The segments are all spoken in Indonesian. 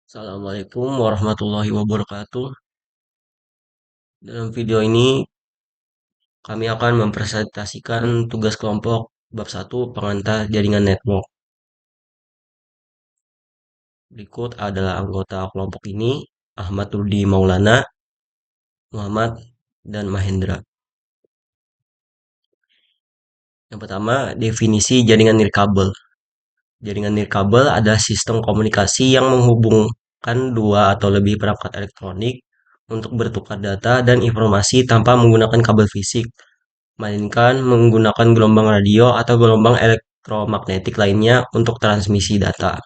Assalamualaikum warahmatullahi wabarakatuh. Dalam video ini kami akan mempresentasikan tugas kelompok bab 1 pengantar jaringan network. Berikut adalah anggota kelompok ini: Ahmad Rudi Maulana, Muhammad, dan Mahendra. Yang pertama, definisi jaringan nirkabel. Jaringan nirkabel adalah sistem komunikasi yang menghubungkan dua atau lebih perangkat elektronik untuk bertukar data dan informasi tanpa menggunakan kabel fisik, melainkan menggunakan gelombang radio atau gelombang elektromagnetik lainnya untuk transmisi data.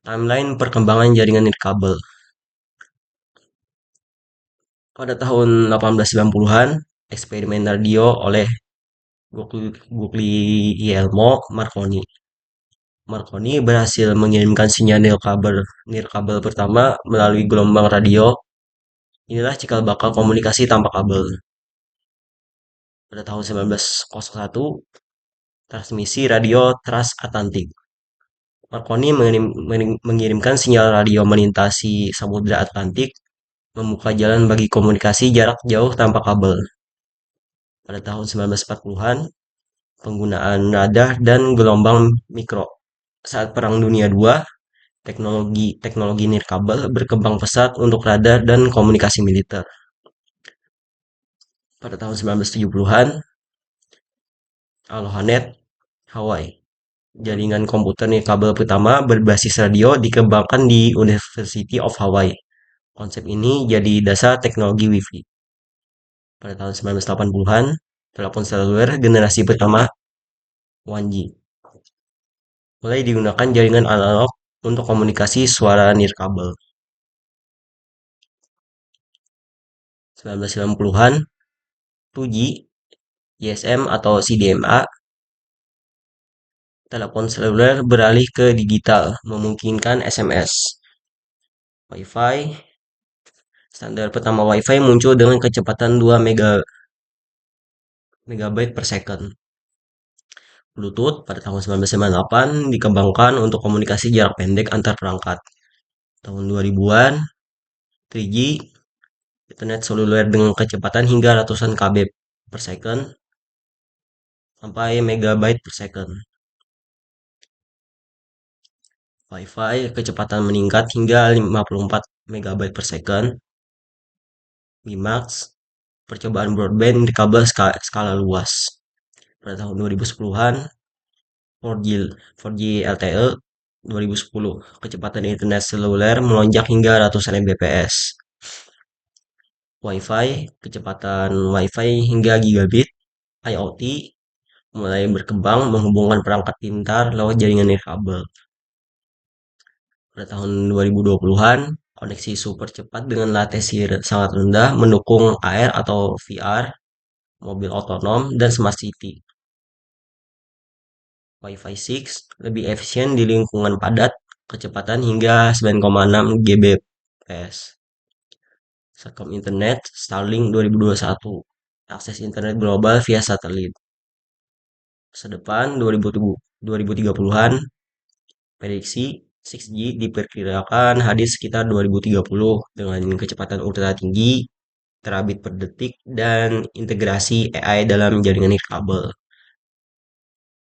Timeline perkembangan jaringan nirkabel. Pada tahun 1890-an, eksperimen radio oleh Guglielmo Marconi. Marconi berhasil mengirimkan sinyal nirkabel pertama melalui gelombang radio. Inilah cikal bakal komunikasi tanpa kabel. Pada tahun 1901, transmisi radio transatlantik. Marconi mengirimkan sinyal radio melintasi Samudra Atlantik, membuka jalan bagi komunikasi jarak jauh tanpa kabel. Pada tahun 1940-an, penggunaan radar dan gelombang mikro. Saat Perang Dunia II, teknologi nirkabel berkembang pesat untuk radar dan komunikasi militer. Pada tahun 1970-an, AlohaNet, Hawaii. Jaringan komputer nirkabel pertama berbasis radio dikembangkan di University of Hawaii. Konsep ini jadi dasar teknologi Wi-Fi. Pada tahun 1980-an, telepon seluler generasi pertama 1G mulai digunakan jaringan analog untuk komunikasi suara nirkabel. 1990-an, 2G, GSM atau CDMA, telepon seluler beralih ke digital, memungkinkan SMS. Wi-Fi, standar pertama Wi-Fi muncul dengan kecepatan 2 megabyte per second. Bluetooth pada tahun 1998 dikembangkan untuk komunikasi jarak pendek antar perangkat. Tahun 2000-an, 3G, internet seluler dengan kecepatan hingga ratusan KB per second sampai megabyte per second. Wi-Fi kecepatan meningkat hingga 54 megabyte per second. WiMAX, percobaan broadband di kabel skala luas. Pada tahun 2010-an, 4G LTE 2010, kecepatan internet seluler melonjak hingga ratusan Mbps. Wi-Fi, kecepatan Wi-Fi hingga gigabit. IoT mulai berkembang menghubungkan perangkat pintar lewat jaringan nirkabel. Pada tahun 2020-an, koneksi super cepat dengan latensi sangat rendah mendukung AR atau VR, mobil otonom, dan smart city. Wi-Fi 6 lebih efisien di lingkungan padat, kecepatan hingga 9,6 Gbps. Satcom Internet Starlink 2021, akses internet global via satelit. Masa depan 2030-an, prediksi 6G diperkirakan hadir sekitar 2030 dengan kecepatan ultra tinggi, terabit per detik, dan integrasi AI dalam jaringan nirkabel.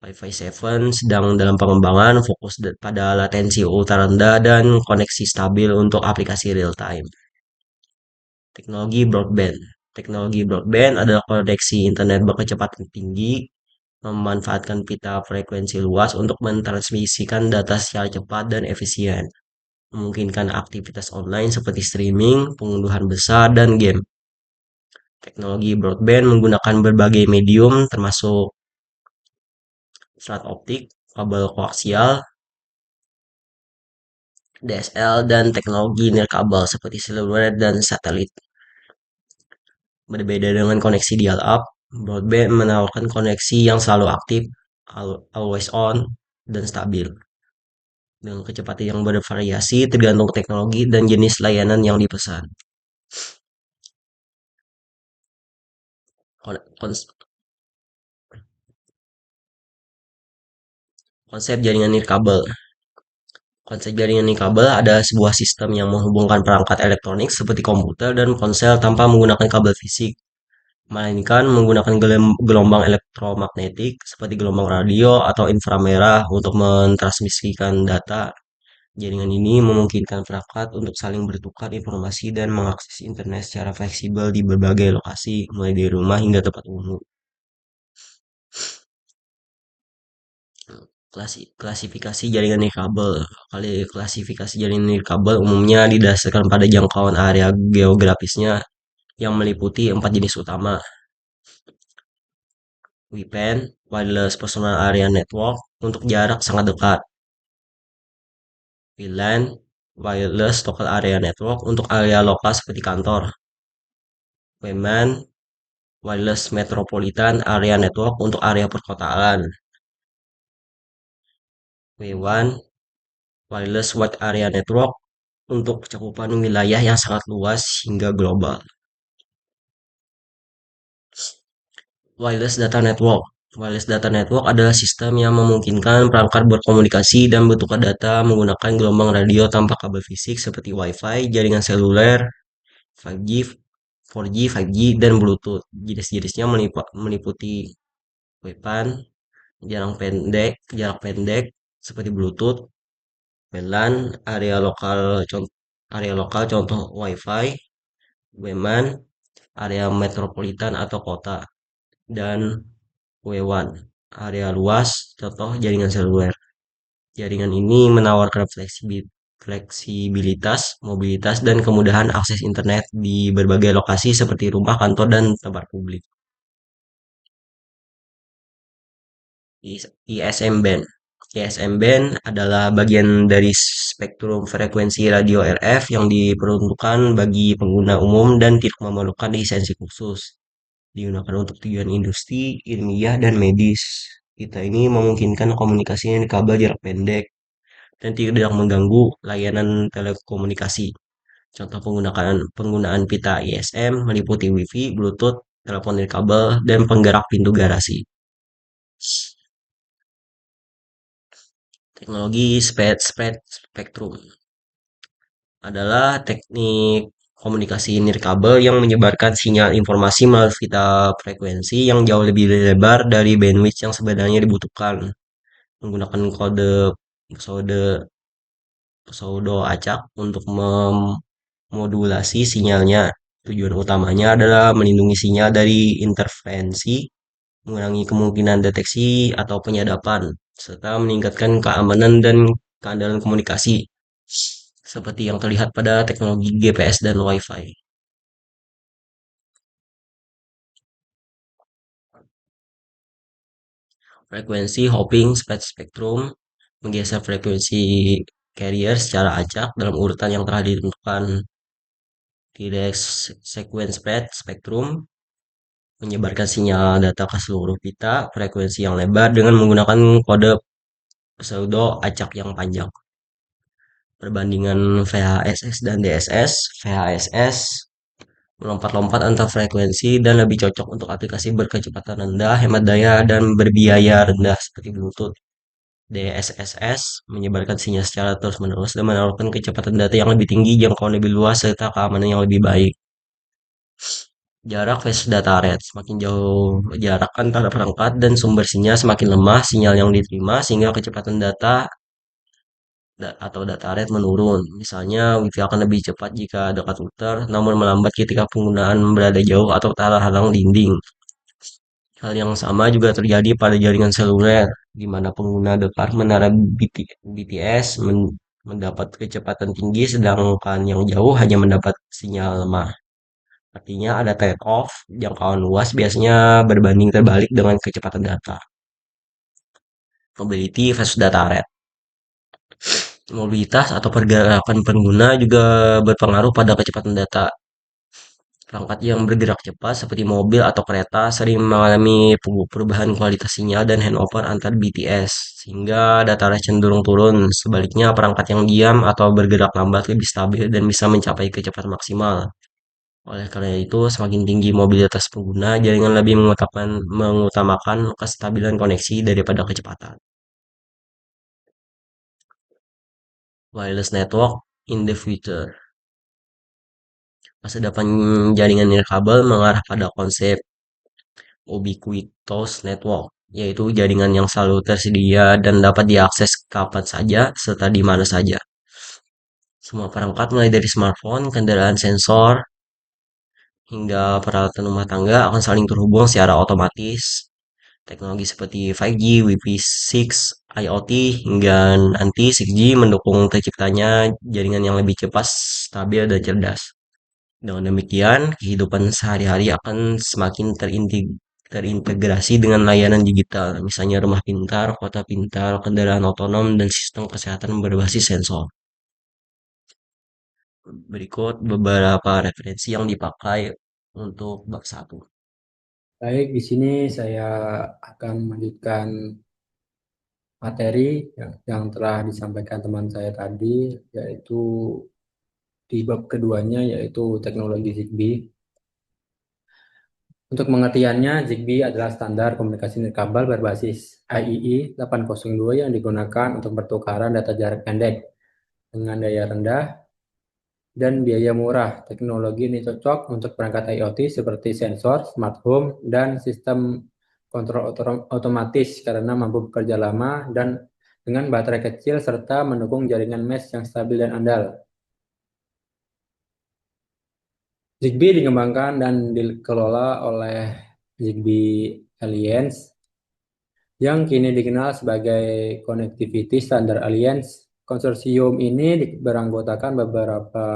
Wi-Fi 7 sedang dalam pengembangan, fokus pada latensi ultra rendah dan koneksi stabil untuk aplikasi real time. Teknologi broadband. Teknologi broadband adalah koneksi internet berkecepatan tinggi, memanfaatkan pita frekuensi luas untuk mentransmisikan data secara cepat dan efisien, memungkinkan aktivitas online seperti streaming, pengunduhan besar, dan game. Teknologi broadband menggunakan berbagai medium termasuk serat optik, kabel koaksial, DSL, dan teknologi nirkabel seperti seluler dan satelit. Berbeda dengan koneksi dial-up, broadband menawarkan koneksi yang selalu aktif, always on, dan stabil, dengan kecepatan yang bervariasi tergantung teknologi dan jenis layanan yang dipesan. Konsep jaringan nirkabel. Konsep jaringan nirkabel ada sebuah sistem yang menghubungkan perangkat elektronik seperti komputer dan ponsel tanpa menggunakan kabel fisik, melainkan menggunakan gelombang elektromagnetik seperti gelombang radio atau inframerah untuk mentransmisikan data. Jaringan ini memungkinkan perangkat untuk saling bertukar informasi dan mengakses internet secara fleksibel di berbagai lokasi, mulai dari rumah hingga tempat umum. Klasifikasi jaringan nirkabel. Klasifikasi jaringan nirkabel umumnya didasarkan pada jangkauan area geografisnya yang meliputi 4 jenis utama. WPN, Wireless Personal Area Network, untuk jarak sangat dekat. WLAN, Wireless Local Area Network, untuk area lokal seperti kantor. WMAN, Wireless Metropolitan Area Network, untuk area perkotaan. W1, Wireless Wide Area Network, untuk cakupan wilayah yang sangat luas hingga global. Wireless Data Network. Wireless Data Network adalah sistem yang memungkinkan perangkat berkomunikasi dan bertukar data menggunakan gelombang radio tanpa kabel fisik seperti Wi-Fi, jaringan seluler, 5G, 4G, 5G, dan Bluetooth. Jenis-jenisnya meliputi WPAN, jarak pendek seperti Bluetooth, WLAN, area lokal contoh Wi-Fi, WMAN, area metropolitan atau kota, dan W1, area luas, contoh jaringan seluler. Jaringan ini menawarkan fleksibilitas, mobilitas, dan kemudahan akses internet di berbagai lokasi seperti rumah, kantor, dan tempat publik. ISM band. ISM band adalah bagian dari spektrum frekuensi radio RF yang diperuntukkan bagi pengguna umum dan tidak memerlukan lisensi khusus. Digunakan untuk tujuan industri, ilmiah, dan medis. Kita ini memungkinkan komunikasi di kabel jarak pendek dan tidak mengganggu layanan telekomunikasi. Contoh penggunaan pita ISM meliputi WiFi, Bluetooth, telepon nirkabel, dan penggerak pintu garasi. Teknologi spread spectrum adalah teknik komunikasi nirkabel yang menyebarkan sinyal informasi melalui pita frekuensi yang jauh lebih lebar dari bandwidth yang sebenarnya dibutuhkan. Menggunakan kode pseudo pseudo acak untuk memodulasi sinyalnya. Tujuan utamanya adalah melindungi sinyal dari interferensi, mengurangi kemungkinan deteksi atau penyadapan, serta meningkatkan keamanan dan keandalan komunikasi, seperti yang terlihat pada teknologi GPS dan Wi-Fi. Frekuensi hopping spektrum menggeser frekuensi carrier secara acak dalam urutan yang telah ditentukan. Direct sequence spektrum menyebarkan sinyal data ke seluruh pita frekuensi yang lebar dengan menggunakan kode pseudo acak yang panjang. Perbandingan VHSS dan DSS. VHSS melompat-lompat antar frekuensi dan lebih cocok untuk aplikasi berkecepatan rendah, hemat daya, dan berbiaya rendah seperti Bluetooth. DSSS menyebarkan sinyal secara terus-menerus dan menawarkan kecepatan data yang lebih tinggi, jangkauan lebih luas, serta keamanan yang lebih baik. Jarak versus data rate. Semakin jauh jarak antara perangkat dan sumber sinyal, semakin lemah sinyal yang diterima, sehingga kecepatan data atau data rate menurun. Misalnya, Wi-Fi akan lebih cepat jika dekat router, namun melambat ketika penggunaan berada jauh atau terhalang dinding. Hal yang sama juga terjadi pada jaringan seluler, di mana pengguna dekat menara BTS mendapat kecepatan tinggi, sedangkan yang jauh hanya mendapat sinyal lemah. Artinya ada trade-off, jangkauan luas biasanya berbanding terbalik dengan kecepatan data. Mobility versus data rate. Mobilitas atau pergerakan pengguna juga berpengaruh pada kecepatan data. Perangkat yang bergerak cepat seperti mobil atau kereta sering mengalami perubahan kualitas sinyal dan handover antar BTS, sehingga data rate cenderung turun. Sebaliknya, perangkat yang diam atau bergerak lambat lebih stabil dan bisa mencapai kecepatan maksimal. Oleh karena itu, semakin tinggi mobilitas pengguna, jaringan lebih mengutamakan kestabilan koneksi daripada kecepatan. wireless network in the future. Masa depan jaringan nirkabel mengarah pada konsep ubiquitous network, yaitu jaringan yang selalu tersedia dan dapat diakses kapan saja serta di mana saja. Semua perangkat mulai dari smartphone, kendaraan sensor, hingga peralatan rumah tangga akan saling terhubung secara otomatis. Teknologi seperti 5G, Wi-Fi 6, IoT, hingga nanti 6G mendukung terciptanya jaringan yang lebih cepat, stabil, dan cerdas. Dengan demikian, kehidupan sehari-hari akan semakin terintegrasi dengan layanan digital, misalnya rumah pintar, kota pintar, kendaraan otonom, dan sistem kesehatan berbasis sensor. Berikut beberapa referensi yang dipakai untuk bab 1. Baik, di sini saya akan melanjutkan materi yang telah disampaikan teman saya tadi, yaitu di bab keduanya, yaitu teknologi Zigbee. Untuk pengertiannya, Zigbee adalah standar komunikasi nirkabel berbasis IEEE 802 yang digunakan untuk pertukaran data jarak pendek dengan daya rendah dan biaya murah. Teknologi ini cocok untuk perangkat IoT seperti sensor, smart home, dan sistem kontrol otomatis karena mampu bekerja lama dan dengan baterai kecil serta mendukung jaringan mesh yang stabil dan andal. Zigbee dikembangkan dan dikelola oleh Zigbee Alliance yang kini dikenal sebagai Connectivity Standard Alliance. Konsorsium ini beranggotakan beberapa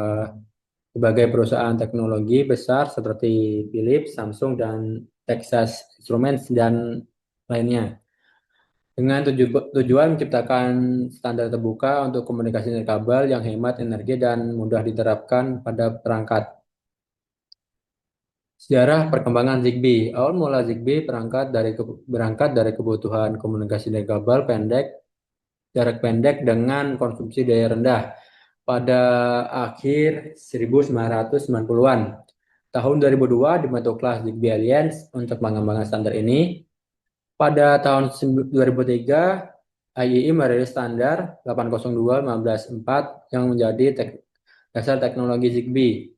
sebagai perusahaan teknologi besar seperti Philips, Samsung, dan Texas Instruments dan lainnya. Dengan tujuan menciptakan standar terbuka untuk komunikasi nirkabel yang hemat energi dan mudah diterapkan pada perangkat. Sejarah perkembangan Zigbee. Awal mula Zigbee berangkat dari kebutuhan komunikasi nirkabel jarak pendek dengan konsumsi daya rendah pada akhir 1990-an. Tahun 2002 dibentuklah Zigbee Alliance untuk pengembangan standar ini. Pada tahun 2003, IEEE merilis standar 802.15.4 yang menjadi dasar teknologi Zigbee.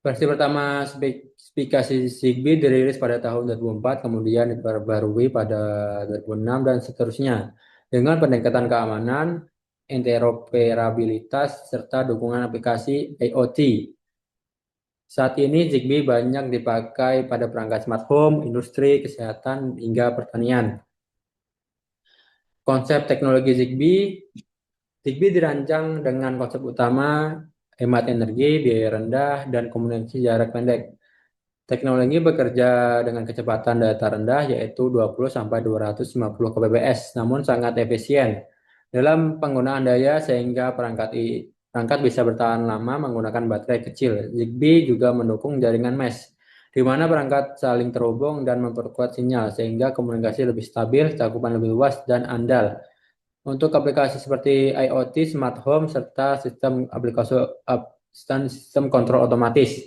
Versi pertama spesifikasi Zigbee dirilis pada tahun 2004, kemudian diperbarui pada 2006 dan seterusnya dengan pendekatan keamanan, interoperabilitas, serta dukungan aplikasi IoT. Saat ini Zigbee banyak dipakai pada perangkat smart home, industri, kesehatan, hingga pertanian. Konsep teknologi Zigbee dirancang dengan konsep utama hemat energi, biaya rendah, dan komunikasi jarak pendek. Teknologi bekerja dengan kecepatan data rendah yaitu 20-250 kbps, namun sangat efisien dalam penggunaan daya sehingga perangkat bisa bertahan lama menggunakan baterai kecil. Zigbee juga mendukung jaringan mesh, di mana perangkat saling terhubung dan memperkuat sinyal sehingga komunikasi lebih stabil, cakupan lebih luas, dan andal. Untuk aplikasi seperti IoT, smart home, serta sistem kontrol otomatis.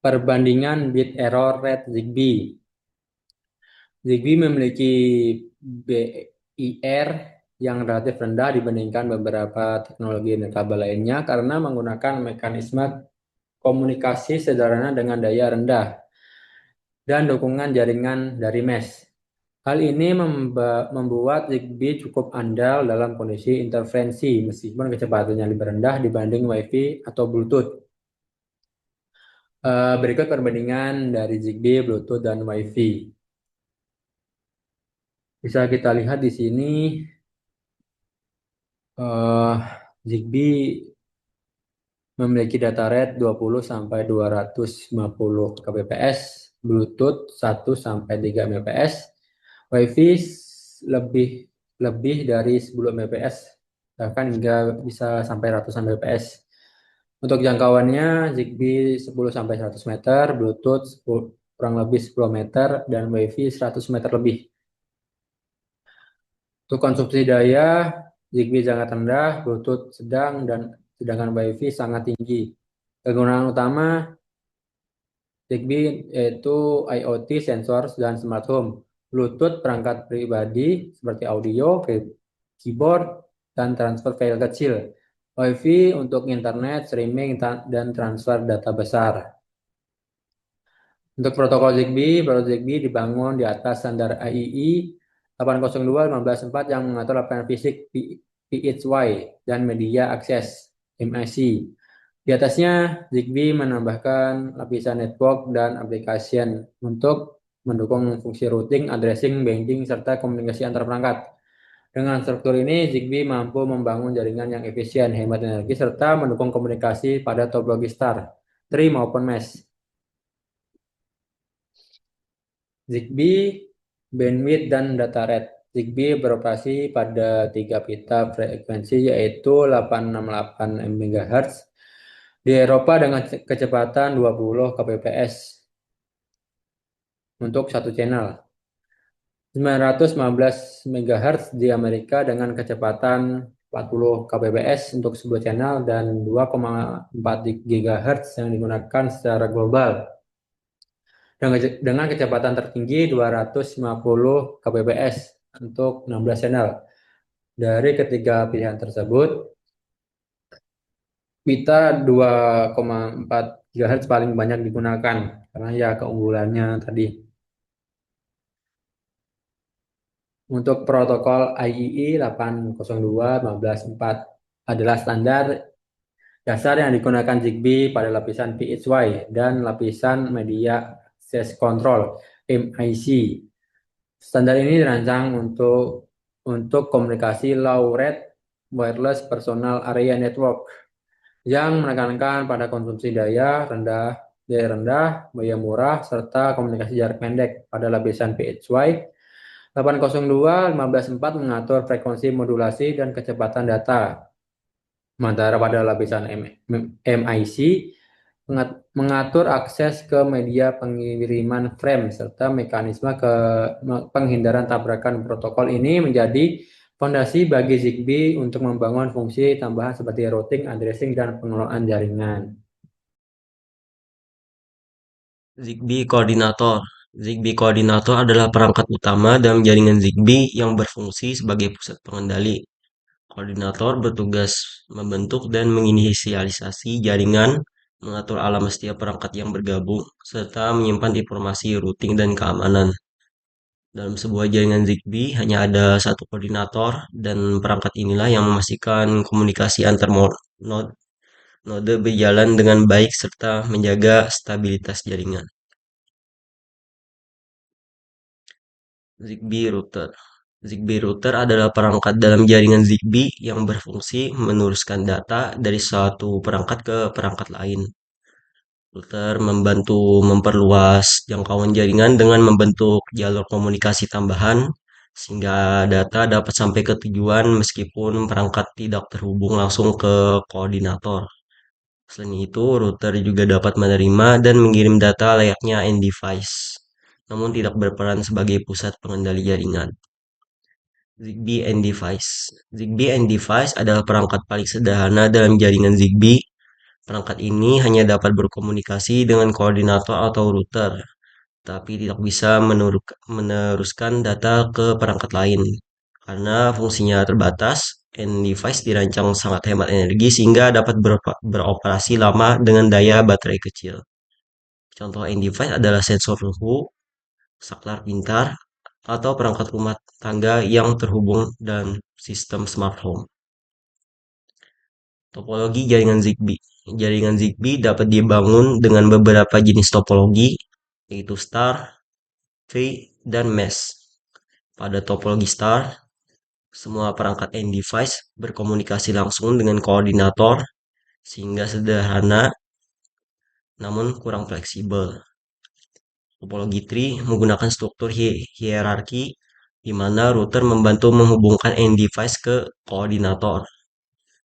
Perbandingan bit error rate Zigbee. Zigbee memiliki BIR yang relatif rendah dibandingkan beberapa teknologi nirkabel lainnya karena menggunakan mekanisme komunikasi sederhana dengan daya rendah dan dukungan jaringan dari mesh. Hal ini membuat Zigbee cukup andal dalam kondisi interferensi meskipun kecepatannya lebih rendah dibanding Wi-Fi atau Bluetooth. Berikut perbandingan dari Zigbee, Bluetooth, dan Wi-Fi. Bisa kita lihat di sini Zigbee memiliki data rate 20-250 kbps, Bluetooth 1-3 mbps, Wi-Fi lebih lebih dari 10 mbps, bahkan hingga bisa sampai ratusan mbps. Untuk jangkauannya Zigbee 10-100 meter, Bluetooth kurang lebih 10 meter, dan Wi-Fi 100 meter lebih. Untuk konsumsi daya, Zigbee sangat rendah, Bluetooth sedang, dan sedangkan Wi-Fi sangat tinggi. Kegunaan utama Zigbee yaitu IoT, sensor, dan smart home. Bluetooth perangkat pribadi seperti audio, keyboard, dan transfer file kecil. Wi-Fi untuk internet, streaming, dan transfer data besar. Untuk protokol Zigbee dibangun di atas standar AII 802.15.4 yang mengatur layanan fisik PHY dan media akses MIC. Di atasnya, Zigbee menambahkan lapisan network dan application untuk mendukung fungsi routing, addressing, banding, serta komunikasi antar perangkat. Dengan struktur ini, Zigbee mampu membangun jaringan yang efisien, hemat energi, serta mendukung komunikasi pada topologi star, tree maupun mesh. Zigbee, bandwidth, dan data rate. Zigbee beroperasi pada 3 pita frekuensi yaitu 868 MHz di Eropa dengan kecepatan 20 kbps untuk satu channel. 915 MHz di Amerika dengan kecepatan 40 kbps untuk sebuah channel dan 2,4 GHz yang digunakan secara global dengan kecepatan tertinggi 250 kbps untuk 16 channel. Dari ketiga pilihan tersebut, pita 2,4 GHz paling banyak digunakan karena ya keunggulannya tadi. Untuk protokol IEEE 802.15.4 adalah standar dasar yang digunakan Zigbee pada lapisan PHY dan lapisan media access control MIC. Standar ini dirancang untuk komunikasi low rate wireless personal area network yang menekankan pada konsumsi daya rendah, biaya murah, serta komunikasi jarak pendek. Pada lapisan PHY 802.15.4 mengatur frekuensi modulasi dan kecepatan data. Sementara pada lapisan MIC mengatur akses ke media pengiriman frame serta mekanisme penghindaran tabrakan. Protokol ini menjadi fondasi bagi Zigbee untuk membangun fungsi tambahan seperti routing, addressing, dan pengelolaan jaringan. Zigbee Koordinator. Zigbee Koordinator adalah perangkat utama dalam jaringan Zigbee yang berfungsi sebagai pusat pengendali. Koordinator bertugas membentuk dan menginisialisasi jaringan, mengatur alamat setiap perangkat yang bergabung, serta menyimpan informasi routing dan keamanan. Dalam sebuah jaringan Zigbee hanya ada satu koordinator dan perangkat inilah yang memastikan komunikasi antar node berjalan dengan baik serta menjaga stabilitas jaringan. Zigbee Router. Zigbee Router adalah perangkat dalam jaringan Zigbee yang berfungsi meneruskan data dari satu perangkat ke perangkat lain. Router membantu memperluas jangkauan jaringan dengan membentuk jalur komunikasi tambahan sehingga data dapat sampai ke tujuan meskipun perangkat tidak terhubung langsung ke koordinator. Selain itu, router juga dapat menerima dan mengirim data layaknya end device, namun tidak berperan sebagai pusat pengendali jaringan. Zigbee End Device. Zigbee End Device adalah perangkat paling sederhana dalam jaringan Zigbee. Perangkat ini hanya dapat berkomunikasi dengan koordinator atau router, tapi tidak bisa meneruskan data ke perangkat lain. Karena fungsinya terbatas, End Device dirancang sangat hemat energi sehingga dapat beroperasi lama dengan daya baterai kecil. Contoh End Device adalah sensor suhu, saklar pintar, atau perangkat rumah tangga yang terhubung dan sistem smart home. Topologi jaringan Zigbee. Jaringan Zigbee dapat dibangun dengan beberapa jenis topologi, yaitu star, tree, dan mesh. Pada topologi star, semua perangkat end device berkomunikasi langsung dengan koordinator, sehingga sederhana namun kurang fleksibel. Topologi tree menggunakan struktur hierarki di mana router membantu menghubungkan end device ke koordinator.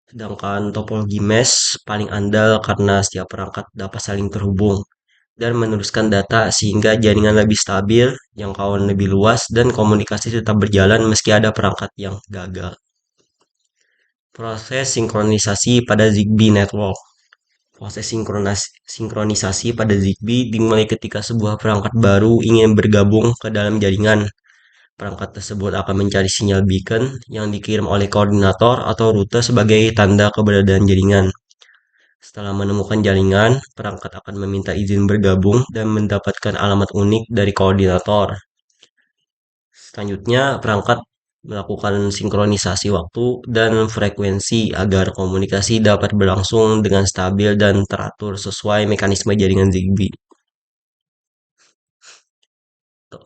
Sedangkan topologi mesh paling andal karena setiap perangkat dapat saling terhubung dan meneruskan data sehingga jaringan lebih stabil, jangkauan lebih luas, dan komunikasi tetap berjalan meski ada perangkat yang gagal. Proses sinkronisasi pada Zigbee Network. Proses sinkronisasi pada Zigbee dimulai ketika sebuah perangkat baru ingin bergabung ke dalam jaringan. Perangkat tersebut akan mencari sinyal beacon yang dikirim oleh koordinator atau rute sebagai tanda keberadaan jaringan. Setelah menemukan jaringan, perangkat akan meminta izin bergabung dan mendapatkan alamat unik dari koordinator. Selanjutnya, perangkat melakukan sinkronisasi waktu dan frekuensi agar komunikasi dapat berlangsung dengan stabil dan teratur sesuai mekanisme jaringan Zigbee.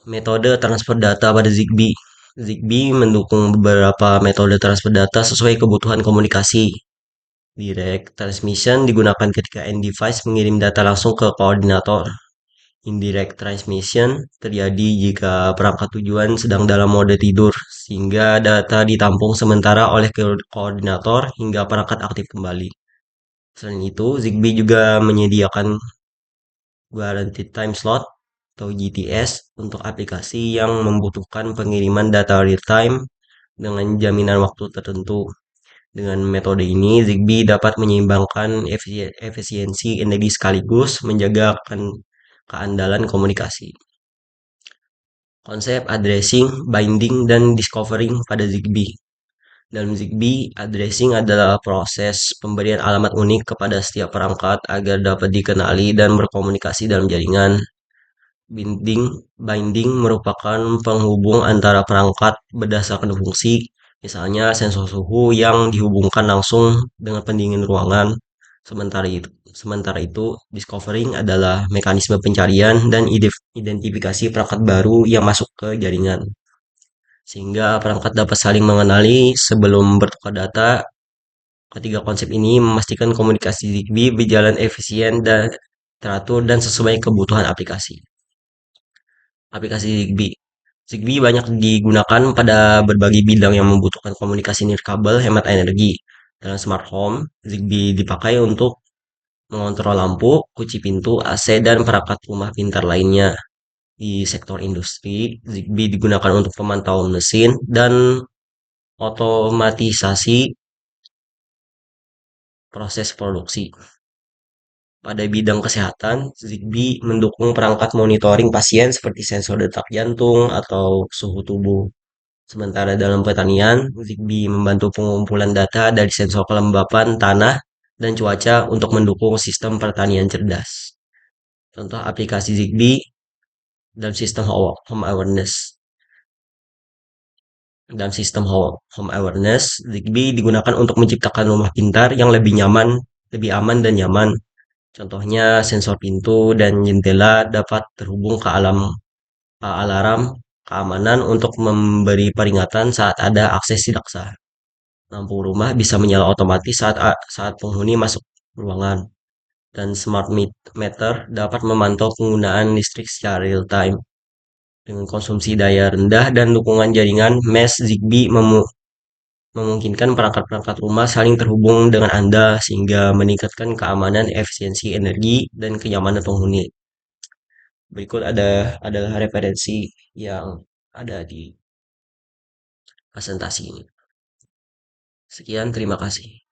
Metode transfer data pada Zigbee. Zigbee mendukung beberapa metode transfer data sesuai kebutuhan komunikasi. Direct transmission digunakan ketika end device mengirim data langsung ke koordinator. Indirect transmission terjadi jika perangkat tujuan sedang dalam mode tidur, sehingga data ditampung sementara oleh koordinator hingga perangkat aktif kembali. Selain itu, Zigbee juga menyediakan Guaranteed Time Slot atau GTS untuk aplikasi yang membutuhkan pengiriman data real-time dengan jaminan waktu tertentu. Dengan metode ini, Zigbee dapat menyeimbangkan efisiensi energi sekaligus menjaga keandalan komunikasi. Konsep addressing, binding, dan discovering pada Zigbee. Dalam Zigbee, addressing adalah proses pemberian alamat unik kepada setiap perangkat agar dapat dikenali dan berkomunikasi dalam jaringan. Binding merupakan penghubung antara perangkat berdasarkan fungsi, misalnya sensor suhu yang dihubungkan langsung dengan pendingin ruangan. Sementara itu, discovering adalah mekanisme pencarian dan identifikasi perangkat baru yang masuk ke jaringan, sehingga perangkat dapat saling mengenali sebelum bertukar data. Ketiga konsep ini memastikan komunikasi Zigbee berjalan efisien dan teratur dan sesuai kebutuhan aplikasi. Aplikasi Zigbee. Zigbee banyak digunakan pada berbagai bidang yang membutuhkan komunikasi nirkabel hemat energi. Dalam smart home, Zigbee dipakai untuk mengontrol lampu, kunci pintu, AC, dan perangkat rumah pintar lainnya. Di sektor industri, Zigbee digunakan untuk pemantauan mesin dan otomatisasi proses produksi. Pada bidang kesehatan, Zigbee mendukung perangkat monitoring pasien seperti sensor detak jantung atau suhu tubuh. Sementara dalam pertanian, Zigbee membantu pengumpulan data dari sensor kelembapan tanah dan cuaca untuk mendukung sistem pertanian cerdas. Contoh aplikasi Zigbee dalam sistem home awareness. Dalam sistem home awareness, Zigbee digunakan untuk menciptakan rumah pintar yang lebih nyaman, lebih aman dan nyaman. Contohnya sensor pintu dan jendela dapat terhubung ke alarm keamanan untuk memberi peringatan saat ada akses tidak sah. Lampu rumah bisa menyala otomatis saat penghuni masuk ruangan, dan smart meter dapat memantau penggunaan listrik secara real time. Dengan konsumsi daya rendah dan dukungan jaringan mesh, Zigbee memungkinkan perangkat-perangkat rumah saling terhubung dengan Anda sehingga meningkatkan keamanan, efisiensi energi, dan kenyamanan penghuni. Berikut adalah referensi yang ada di presentasi ini. Sekian, terima kasih.